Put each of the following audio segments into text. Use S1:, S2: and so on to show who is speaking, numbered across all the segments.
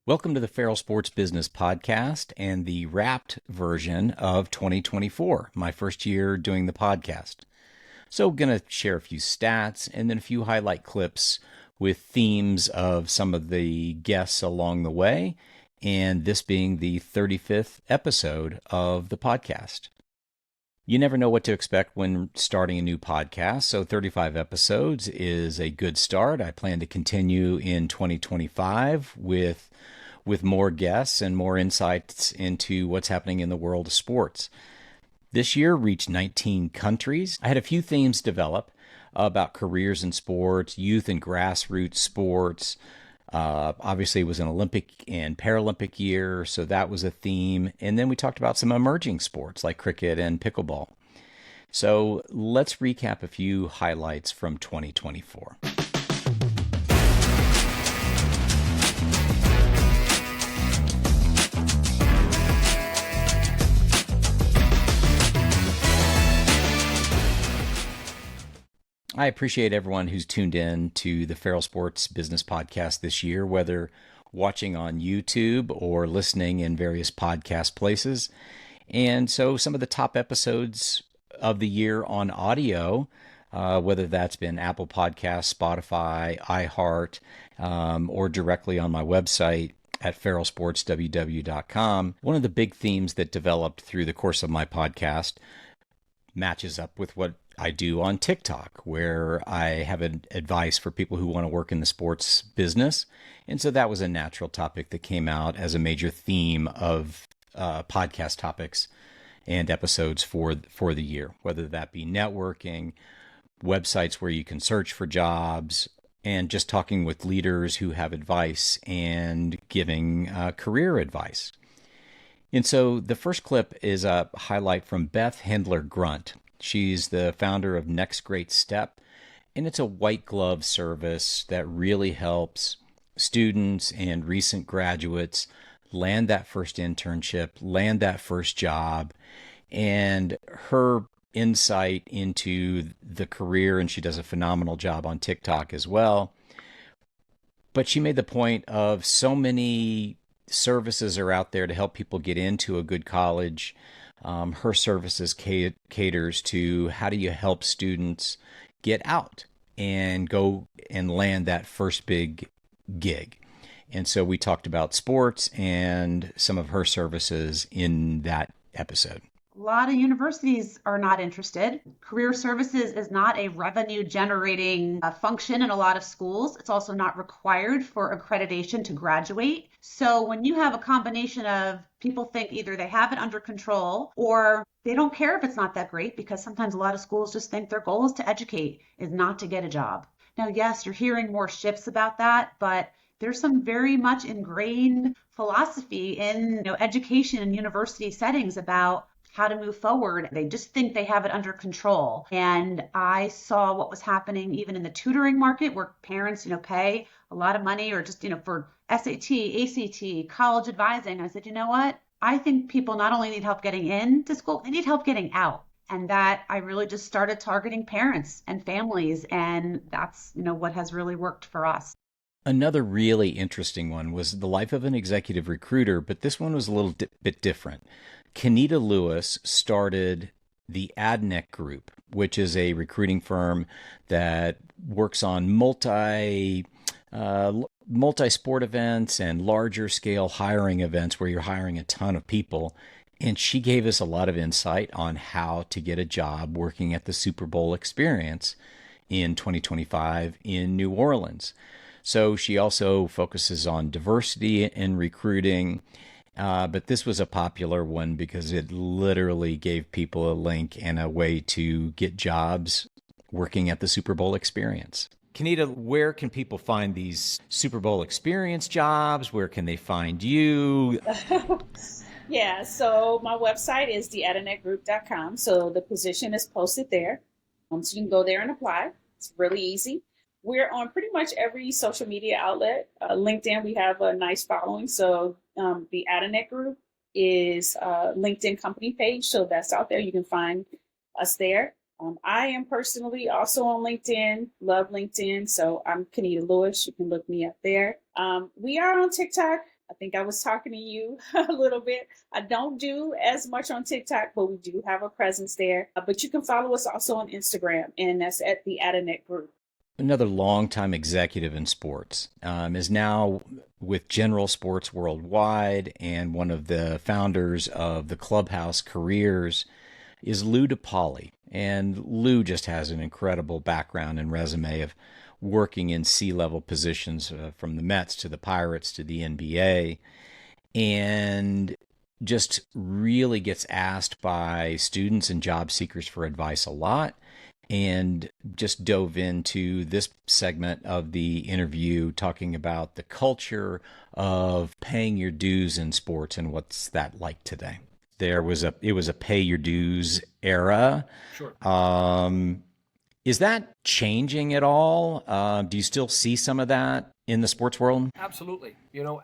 S1: Welcome to the Farrell Sports Business Podcast and the wrapped version of 2024, my first year doing the podcast. So I'm going to share a few stats and then a few highlight clips with themes of some of the guests along the way, and this being the 35th episode of the podcast. You never know what to expect when starting a new podcast, so 35 episodes is a good start. I plan to continue in 2025 with more guests and more insights into what's happening in the world of sports. This year reached 19 countries. I had a few themes develop about careers in sports, youth and grassroots sports. Obviously, it was an Olympic and Paralympic year, so that was a theme. And then we talked about some emerging sports like cricket and pickleball. So let's recap a few highlights from 2024. I appreciate everyone who's tuned in to the Farrell Sports Business Podcast this year, whether watching on YouTube or listening in various podcast places. And so some of the top episodes of the year on audio, whether that's been Apple Podcasts, Spotify, iHeart, or directly on my website at farrellsportsww.com. One of the big themes that developed through the course of my podcast matches up with what I do on TikTok, where I have advice for people who want to work in the sports business. And so that was a natural topic that came out as a major theme of podcast topics and episodes for the year, whether that be networking, websites where you can search for jobs, and just talking with leaders who have advice and giving career advice. And so the first clip is a highlight from Beth Hendler Grunt. She's the founder of Next Great Step, and it's a white glove service that really helps students and recent graduates land that first internship, land that first job, and her insight into the career, and she does a phenomenal job on TikTok as well. But she made the point of so many services are out there to help people get into a good college. Her services caters to how do you help students get out and go and land that first big gig. And so we talked about sports and some of her services in that episode.
S2: A lot of universities are not interested. Career services is not a revenue generating function in a lot of schools. It's also not required for accreditation to graduate. So when you have a combination of people think either they have it under control or they don't care if it's not that great, because sometimes a lot of schools just think their goal is to educate, is not to get a job. Now, yes, you're hearing more shifts about that, but there's some very much ingrained philosophy in education and university settings about how to move forward. They just think they have it under control. And I saw what was happening even in the tutoring market, where parents, pay a lot of money or just, for SAT, ACT, college advising. I said, you know what? I think people not only need help getting into school, they need help getting out. And that I really just started targeting parents and families. And that's, what has really worked for us.
S1: Another really interesting one was the life of an executive recruiter, but this one was a little bit different. Kenita Lewis started the AdNet Group, which is a recruiting firm that works on multi-sport events and larger scale hiring events where you're hiring a ton of people. And she gave us a lot of insight on how to get a job working at the Super Bowl Experience in 2025 in New Orleans. So she also focuses on diversity in recruiting. But this was a popular one because it literally gave people a link and a way to get jobs working at the Super Bowl Experience. Kenita, where can people find these Super Bowl Experience jobs? Where can they find you?
S3: Yeah, so my website is theadnetgroup.com. So the position is posted there. So you can go there and apply. It's really easy. We're on pretty much every social media outlet. LinkedIn, we have a nice following. So the AdNet Group is a LinkedIn company page. So that's out there. You can find us there. I am personally also on LinkedIn, love LinkedIn. So I'm Kenita Lewis. You can look me up there. We are on TikTok. I think I was talking to you a little bit. I don't do as much on TikTok, but we do have a presence there. But you can follow us also on Instagram, and that's at the Adanet Group.
S1: Another longtime executive in sports, is now with General Sports Worldwide, and one of the founders of the Clubhouse Careers is Lou DePauli. And Lou just has an incredible background and resume of working in C-level positions, from the Mets to the Pirates to the NBA, and just really gets asked by students and job seekers for advice a lot, and just dove into this segment of the interview talking about the culture of paying your dues in sports and what's that like today. It was a pay your dues era.
S4: Sure.
S1: Is that changing at all? Do you still see some of that in the sports world?
S4: Absolutely.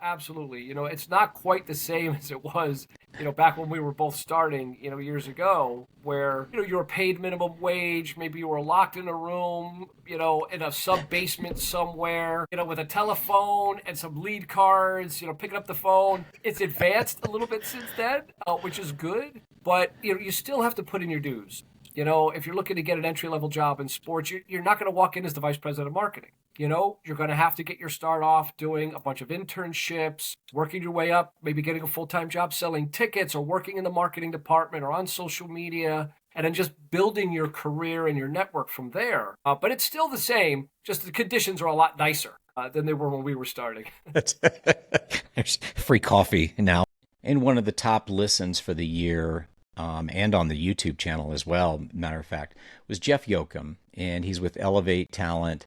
S4: Absolutely. It's not quite the same as it was, back when we were both starting, years ago, where, you were paid minimum wage. Maybe you were locked in a room, in a sub basement somewhere, with a telephone and some lead cards, picking up the phone. It's advanced a little bit since then, which is good. But, you still have to put in your dues. If you're looking to get an entry-level job in sports, you're not going to walk in as the vice president of marketing. You're going to have to get your start off doing a bunch of internships, working your way up, maybe getting a full-time job selling tickets or working in the marketing department or on social media, and then just building your career and your network from there. But it's still the same, just the conditions are a lot nicer than they were when we were starting.
S1: There's free coffee now. And one of the top listens for the year, and on the YouTube channel as well, matter of fact, was Jeff Yoakum, and he's with Elevate Talent,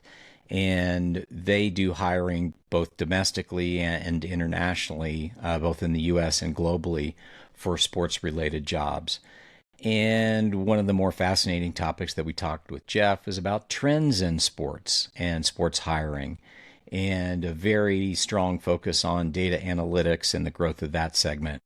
S1: and they do hiring both domestically and internationally, both in the U.S. and globally, for sports-related jobs. And one of the more fascinating topics that we talked with Jeff is about trends in sports and sports hiring, and a very strong focus on data analytics and the growth of that segment,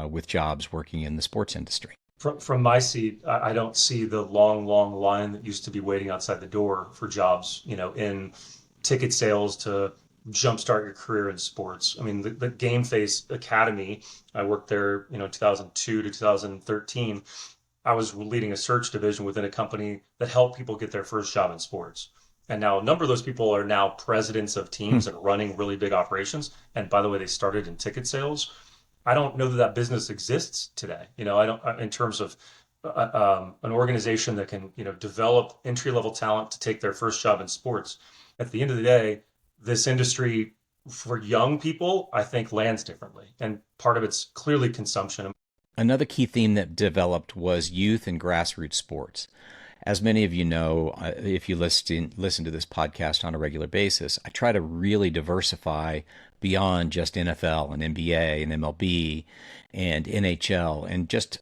S1: with jobs working in the sports industry.
S5: From my seat, I don't see the long line that used to be waiting outside the door for jobs, in ticket sales to jumpstart your career in sports. I mean, the Game Face Academy, I worked there, 2002 to 2013. I was leading a search division within a company that helped people get their first job in sports. And now a number of those people are now presidents of teams and running really big operations. And by the way, they started in ticket sales. I don't know that business exists today. I don't, in terms of an organization that can, develop entry-level talent to take their first job in sports. At the end of the day, this industry for young people, I think, lands differently. And part of it's clearly consumption.
S1: Another key theme that developed was youth and grassroots sports. As many of you know, if you listen to this podcast on a regular basis, I try to really diversify beyond just NFL and NBA and MLB and NHL, and just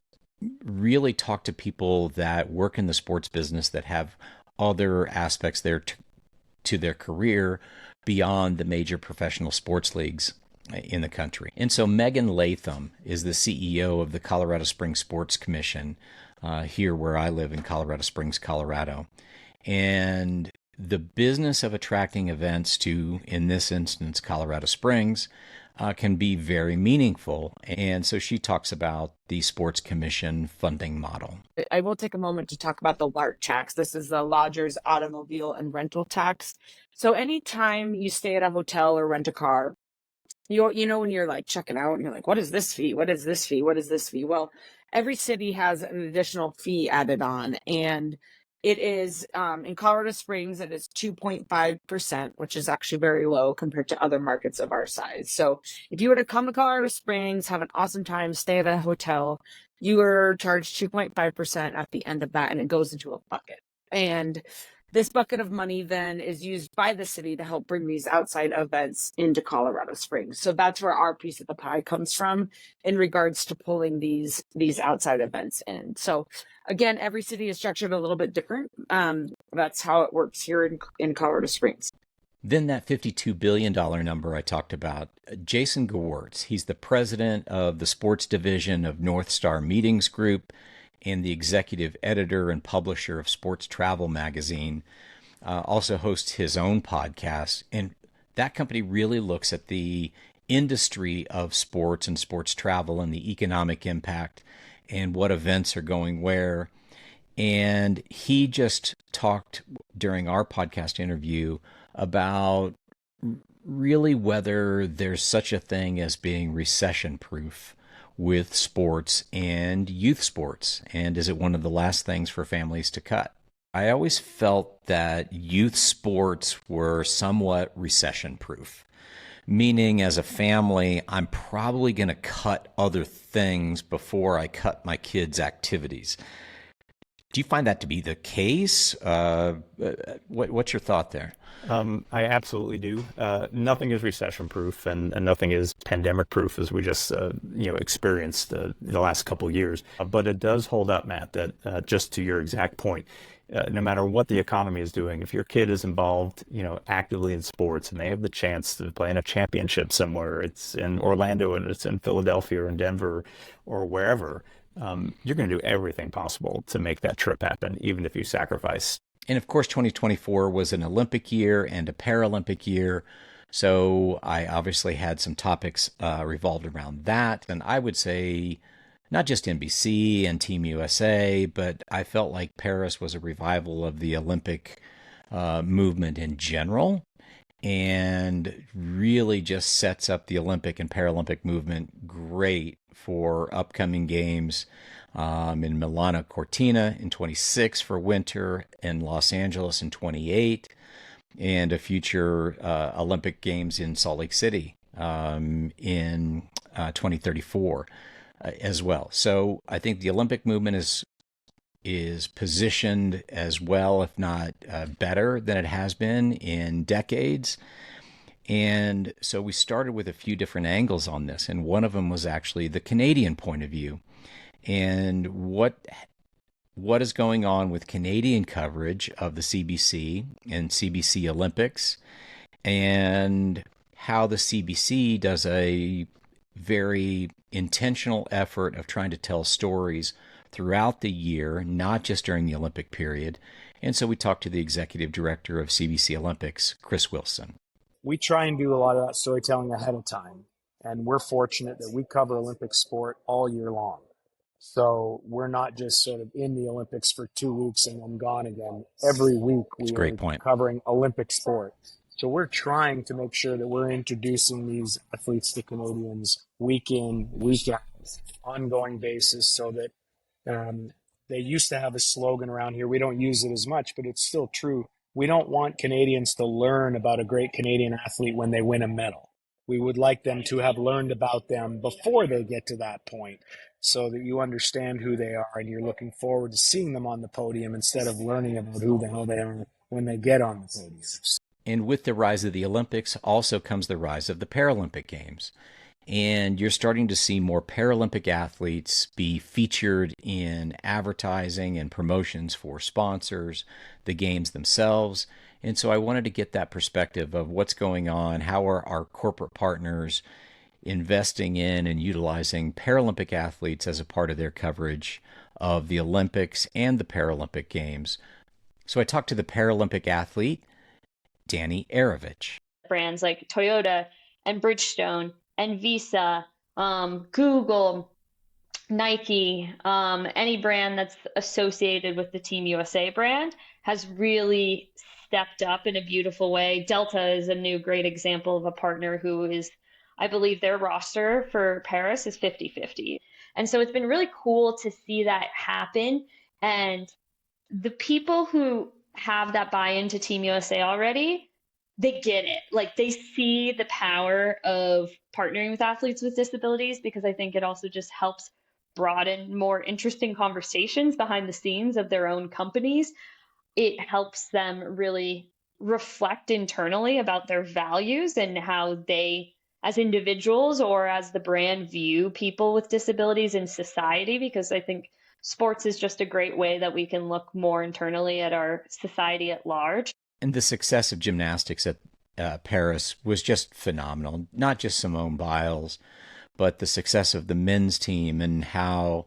S1: really talk to people that work in the sports business that have other aspects there to their career beyond the major professional sports leagues in the country. And so Megan Latham is the CEO of the Colorado Springs Sports Commission, here where I live in Colorado Springs, Colorado. And the business of attracting events to, in this instance, Colorado Springs, can be very meaningful. And so she talks about the Sports Commission funding model.
S6: I will take a moment to talk about the LART tax. This is the Lodgers Automobile and Rental Tax. So anytime you stay at a hotel or rent a car, you know when you're like checking out and you're like, what is this fee? What is this fee? What is this fee? Well, every city has an additional fee added on, and it is in Colorado Springs, it is 2.5%, which is actually very low compared to other markets of our size. So if you were to come to Colorado Springs, have an awesome time, stay at a hotel, you are charged 2.5% at the end of that, and it goes into a bucket. And this bucket of money then is used by the city to help bring these outside events into Colorado Springs. So that's where our piece of the pie comes from in regards to pulling these outside events in. So again, every city is structured a little bit different. That's how it works here in Colorado Springs.
S1: Then that $52 billion number I talked about, Jason Gewertz, he's the president of the sports division of North Star Meetings Group and the executive editor and publisher of Sports Travel Magazine, also hosts his own podcast. And that company really looks at the industry of sports and sports travel and the economic impact and what events are going where. And he just talked during our podcast interview about really whether there's such a thing as being recession proof with sports and youth sports. And is it one of the last things for families to cut? I always felt that youth sports were somewhat recession proof, meaning as a family, I'm probably going to cut other things before I cut my kids' activities. Do you find that to be the case? What's your thought there?
S7: I absolutely do. Nothing is recession proof and nothing is pandemic proof, as we just experienced the last couple of years. But it does hold up, Matt, that just to your exact point, no matter what the economy is doing, if your kid is involved, actively in sports and they have the chance to play in a championship somewhere, it's in Orlando and it's in Philadelphia or in Denver or wherever, you're going to do everything possible to make that trip happen, even if you sacrifice.
S1: And of course, 2024 was an Olympic year and a Paralympic year. So I obviously had some topics revolved around that. And I would say not just NBC and Team USA, but I felt like Paris was a revival of the Olympic movement in general, and really just sets up the Olympic and Paralympic movement great for upcoming games in Milano Cortina in 26 for winter, and Los Angeles in 28, and a future Olympic Games in Salt Lake City in 2034 as well. So I think the Olympic movement is positioned as well, if not better than it has been in decades. And so we started with a few different angles on this, and one of them was actually the Canadian point of view, and what is going on with Canadian coverage of the CBC and CBC Olympics, and how the CBC does a very intentional effort of trying to tell stories throughout the year, not just during the Olympic period. And so we talked to the executive director of CBC Olympics, Chris Wilson.
S8: We try and do a lot of that storytelling ahead of time. And we're fortunate that we cover Olympic sport all year long. So we're not just sort of in the Olympics for 2 weeks and then gone again. Every week we are covering Olympic sport. So we're trying to make sure that we're introducing these athletes to Canadians week in, week out, ongoing basis, so that they used to have a slogan around here. We don't use it as much, but it's still true. We don't want Canadians to learn about a great Canadian athlete when they win a medal. We would like them to have learned about them before they get to that point, so that you understand who they are and you're looking forward to seeing them on the podium instead of learning about who the hell they are when they get on the podium.
S1: And with the rise of the Olympics also comes the rise of the Paralympic Games. And you're starting to see more Paralympic athletes be featured in advertising and promotions for sponsors, the games themselves. And so I wanted to get that perspective of what's going on, how are our corporate partners investing in and utilizing Paralympic athletes as a part of their coverage of the Olympics and the Paralympic Games. So I talked to the Paralympic athlete, Danny Arovich.
S9: Brands like Toyota and Bridgestone and Visa, Google, Nike, any brand that's associated with the Team USA brand has really stepped up in a beautiful way. Delta is a new great example of a partner who is, I believe their roster for Paris is 50-50. And so it's been really cool to see that happen. And the people who have that buy-in to Team USA already, they get it. Like, they see the power of partnering with athletes with disabilities, because I think it also just helps broaden more interesting conversations behind the scenes of their own companies. It helps them really reflect internally about their values and how they, as individuals or as the brand, view people with disabilities in society, because I think sports is just a great way that we can look more internally at our society at large.
S1: And the success of gymnastics at Paris was just phenomenal. Not just Simone Biles, but the success of the men's team, and how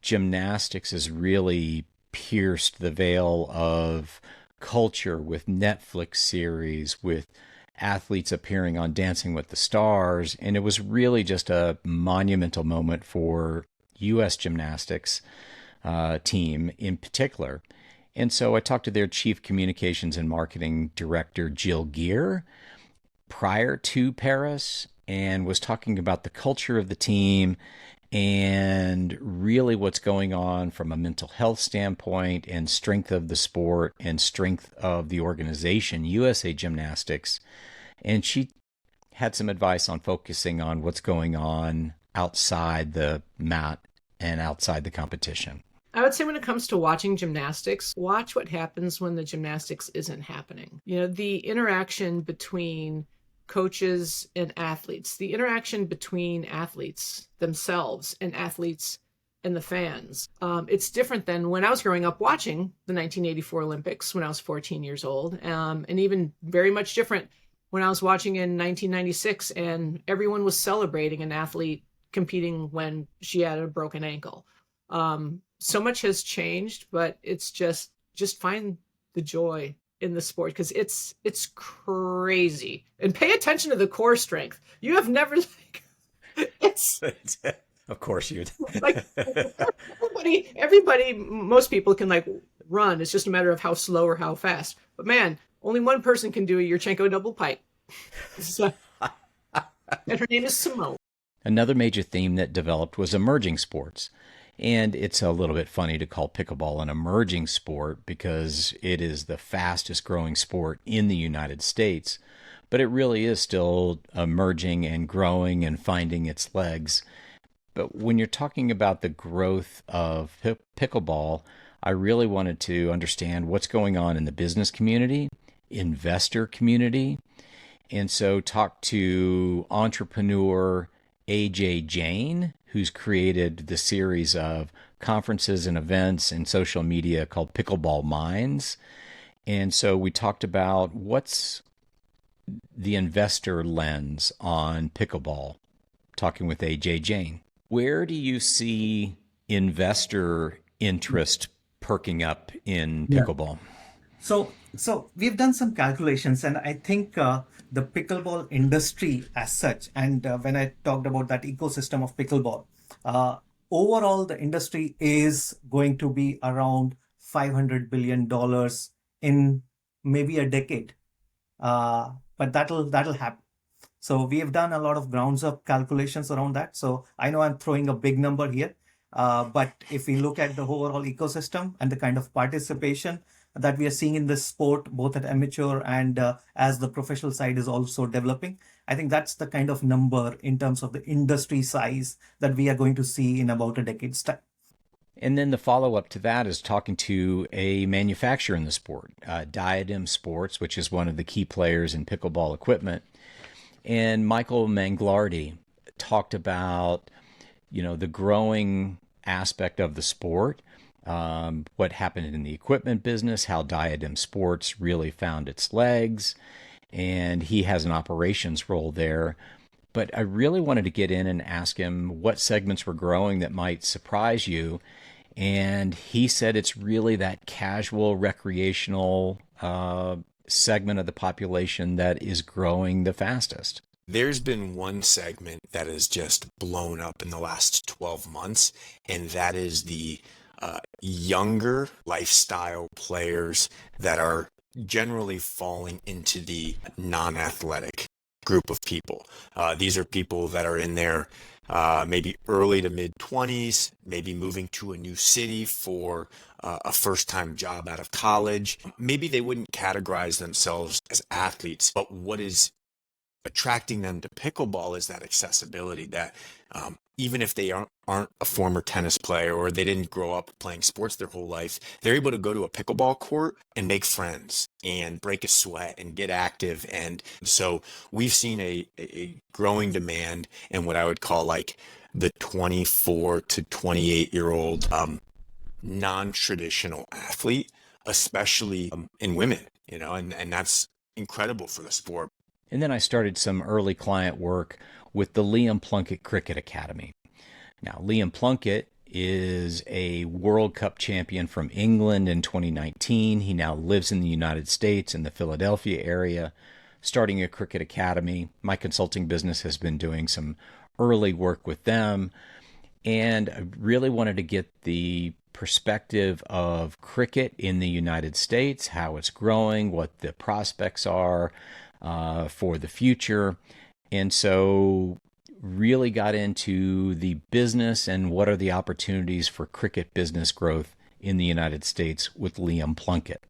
S1: gymnastics has really pierced the veil of culture with Netflix series, with athletes appearing on Dancing with the Stars. And it was really just a monumental moment for U.S. gymnastics team in particular. And so I talked to their chief communications and marketing director, Jill Gear, prior to Paris, and was talking about the culture of the team and really what's going on from a mental health standpoint and strength of the sport and strength of the organization, USA Gymnastics. And she had some advice on focusing on what's going on outside the mat and outside the competition.
S10: I would say when it comes to watching gymnastics, watch what happens when the gymnastics isn't happening. You know, the interaction between coaches and athletes, the interaction between athletes themselves and athletes and the fans. It's different than when I was growing up watching the 1984 Olympics when I was 14 years old, and even very much different when I was watching in 1996 and everyone was celebrating an athlete competing when she had a broken ankle. So much has changed, but it's just find the joy in the sport because it's crazy, and pay attention to the core strength. You have never it's
S1: of course you
S10: like everybody, most people can like run. It's just a matter of how slow or how fast. But man, only one person can do a Yurchenko double pipe. So, and her name is Simone.
S1: Another major theme that developed was emerging sports. And it's a little bit funny to call pickleball an emerging sport because it is the fastest growing sport in the United States, but it really is still emerging and growing and finding its legs. But when you're talking about the growth of pickleball, I really wanted to understand what's going on in the business community, investor community, and so talked to entrepreneur AJ Jain, who's created the series of conferences and events and social media called Pickleball Minds. And so we talked about what's the investor lens on pickleball, talking with AJ Jain. Where do you see investor interest perking up in pickleball?
S11: So we've done some calculations, and I think the pickleball industry as such, and when I talked about that ecosystem of pickleball, overall the industry is going to be around $500 billion in maybe a decade, but that'll happen. So we have done a lot of grounds up calculations around that. So I know I'm throwing a big number here, but if we look at the overall ecosystem and the kind of participation that we are seeing in this sport, both at amateur and as the professional side is also developing, I think that's the kind of number in terms of the industry size that we are going to see in about a decade's time.
S1: And then the follow-up to that is talking to a manufacturer in the sport, Diadem Sports, which is one of the key players in pickleball equipment. And Michael Manglardi talked about, the growing aspect of the sport, what happened in the equipment business, how Diadem Sports really found its legs, and he has an operations role there. But I really wanted to get in and ask him what segments were growing that might surprise you. And he said it's really that casual, recreational segment of the population that is growing the fastest.
S12: There's been one segment that has just blown up in the last 12 months, and that is the younger lifestyle players that are generally falling into the non-athletic group of people. These are people that are in their maybe early to mid 20s, maybe moving to a new city for a first-time job out of college. Maybe they wouldn't categorize themselves as athletes, but what is attracting them to pickleball is that accessibility that even if they aren't a former tennis player or they didn't grow up playing sports their whole life, they're able to go to a pickleball court and make friends and break a sweat and get active. And so we've seen a growing demand in what I would call like the 24 to 28-year-old non-traditional athlete, especially in women, and that's incredible for the sport.
S1: And then I started some early client work with the Liam Plunkett Cricket Academy. Now, Liam Plunkett is a World Cup champion from England in 2019. He now lives in the United States in the Philadelphia area, starting a cricket academy. My consulting business has been doing some early work with them. And I really wanted to get the perspective of cricket in the United States, how it's growing, what the prospects are for the future. And so really got into the business and what are the opportunities for cricket business growth in the United States with Liam Plunkett.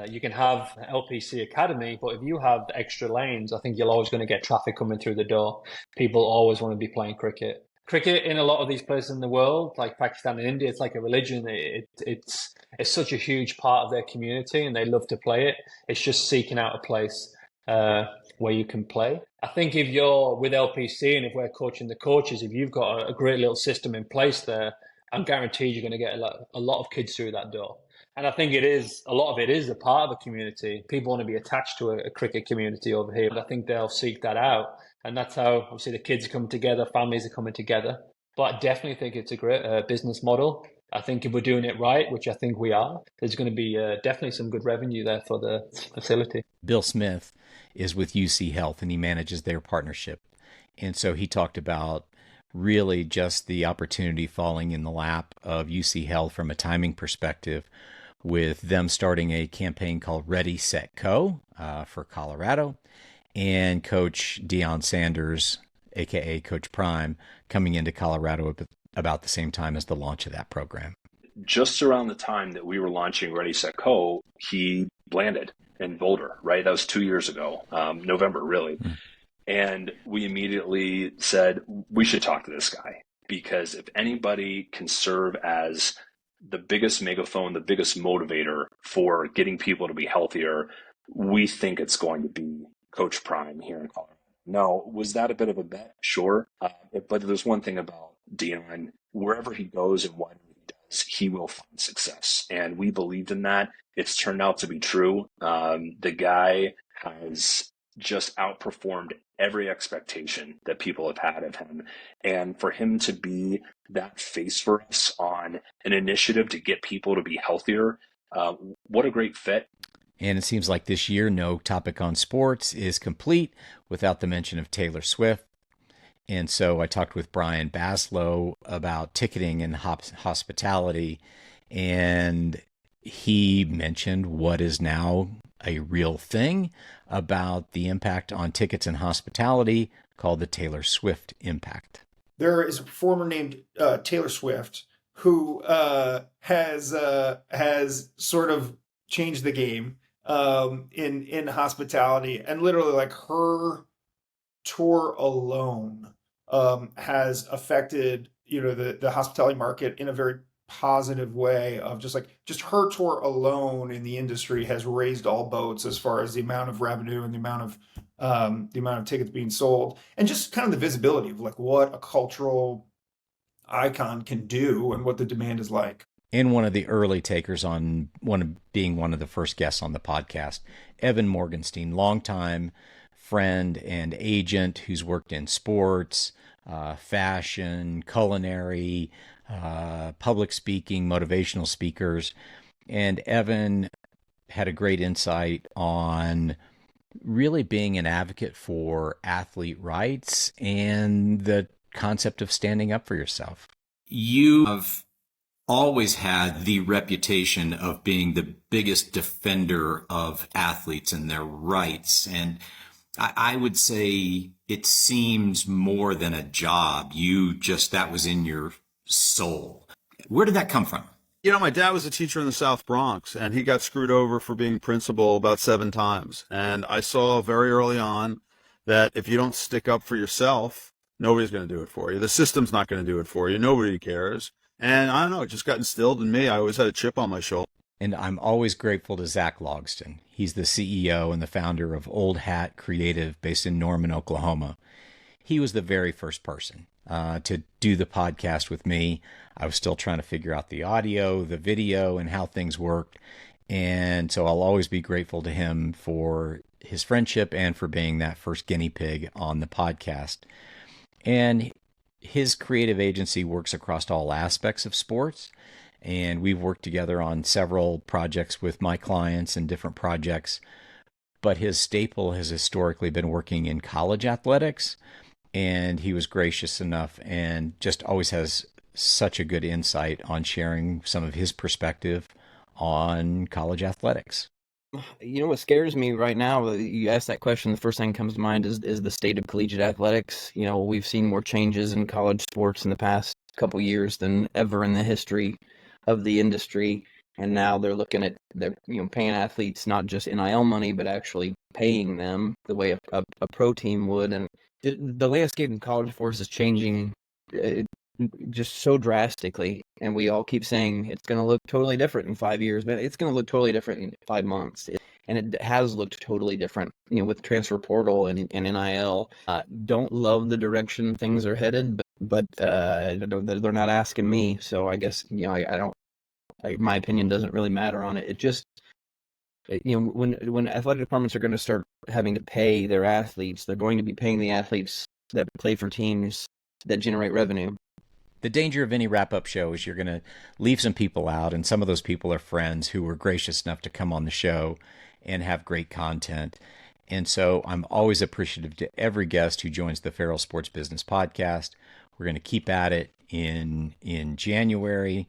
S13: You can have LPC Academy, but if you have extra lanes, I think you're always going to get traffic coming through the door. People always want to be playing cricket. Cricket in a lot of these places in the world, like Pakistan and India, it's like a religion. It's such a huge part of their community, and they love to play it. It's just seeking out a place where you can play. I think if you're with LPC and if we're coaching the coaches, if you've got a great little system in place there, I'm guaranteed you're going to get a lot of kids through that door. And I think a lot of it is a part of a community. People want to be attached to a cricket community over here, but I think they'll seek that out. And that's how, obviously, the kids come together, families are coming together. But I definitely think it's a great business model. I think if we're doing it right, which I think we are, there's going to be definitely some good revenue there for the facility.
S1: Bill Smith is with UC Health, and he manages their partnership. And so he talked about really just the opportunity falling in the lap of UC Health from a timing perspective, with them starting a campaign called Ready, Set, Go for Colorado, and Coach Deion Sanders, aka Coach Prime, coming into Colorado about the same time as the launch of that program.
S14: Just around the time that we were launching Ready, Set, Go, he landed in Boulder, right? That was 2 years ago, November, really. And we immediately said, we should talk to this guy, because if anybody can serve as the biggest megaphone, the biggest motivator for getting people to be healthier, we think it's going to be Coach Prime here in Colorado. Now, was that a bit of a bet? Sure. But there's one thing about Deion: wherever he goes and whatever he does, he will find success. And we believed in that. It's turned out to be true. The guy has just outperformed every expectation that people have had of him. And for him to be that face for us on an initiative to get people to be healthier, what a great fit.
S1: And it seems like this year, no topic on sports is complete without the mention of Taylor Swift. And so I talked with Brian Baslow about ticketing and hospitality, and he mentioned what is now a real thing about the impact on tickets and hospitality called the Taylor Swift impact.
S15: There is a performer named Taylor Swift who has sort of changed the game in hospitality, and literally, like, her tour alone has affected the hospitality market in a very positive way. Of just her tour alone in the industry has raised all boats as far as the amount of revenue and the amount of tickets being sold, and just kind of the visibility of like what a cultural icon can do and what the demand is like.
S1: And one of the early takers on being one of the first guests on the podcast, Evan Morgenstein, longtime friend and agent who's worked in sports, fashion, culinary, public speaking, motivational speakers. And Evan had a great insight on really being an advocate for athlete rights and the concept of standing up for yourself.
S16: You have always had the reputation of being the biggest defender of athletes and their rights. And I would say it seems more than a job. That was in your soul. Where did that come from?
S17: You know, my dad was a teacher in the South Bronx, and he got screwed over for being principal about 7 times. And I saw very early on that if you don't stick up for yourself, nobody's going to do it for you. The system's not going to do it for you. Nobody cares. And I don't know, it just got instilled in me. I always had a chip on my shoulder.
S1: And I'm always grateful to Zach Logston. He's the CEO and the founder of Old Hat Creative based in Norman, Oklahoma. He was the very first person to do the podcast with me. I was still trying to figure out the audio, the video, and how things worked. And so I'll always be grateful to him for his friendship and for being that first guinea pig on the podcast. And his creative agency works across all aspects of sports. And we've worked together on several projects with my clients and different projects. but his staple has historically been working in college athletics. And he was gracious enough and just always has such a good insight on sharing some of his perspective on college athletics.
S18: You know what scares me right now? You asked that question. The first thing that comes to mind is the state of collegiate athletics. You know, we've seen more changes in college sports in the past couple years than ever in the history of the industry. And now they're looking at paying athletes not just NIL money, but actually paying them the way a pro team would. And the landscape in college sports is changing just so drastically, and we all keep saying it's going to look totally different in 5 years, but it's going to look totally different in 5 months. And it has looked totally different, with transfer portal and NIL. Don't love the direction things are headed, but they're not asking me, so I guess I don't. My opinion doesn't really matter on it. It just when athletic departments are going to start having to pay their athletes, they're going to be paying the athletes that play for teams that generate revenue.
S1: The danger of any wrap-up show is you're going to leave some people out, and some of those people are friends who were gracious enough to come on the show and have great content. And so I'm always appreciative to every guest who joins the Farrell Sports Business Podcast. We're going to keep at it in January.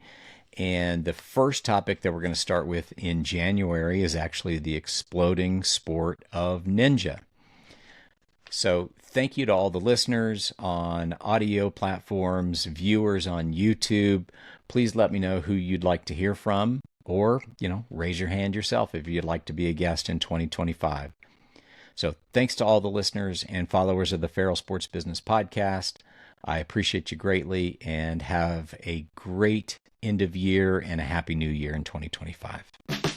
S1: And the first topic that we're going to start with in January is actually the exploding sport of ninja. So thank you to all the listeners on audio platforms, viewers on YouTube. Please let me know who you'd like to hear from, or, raise your hand yourself if you'd like to be a guest in 2025. So thanks to all the listeners and followers of the Farrell Sports Business Podcast. I appreciate you greatly, and have a great end of year and a happy new year in 2025.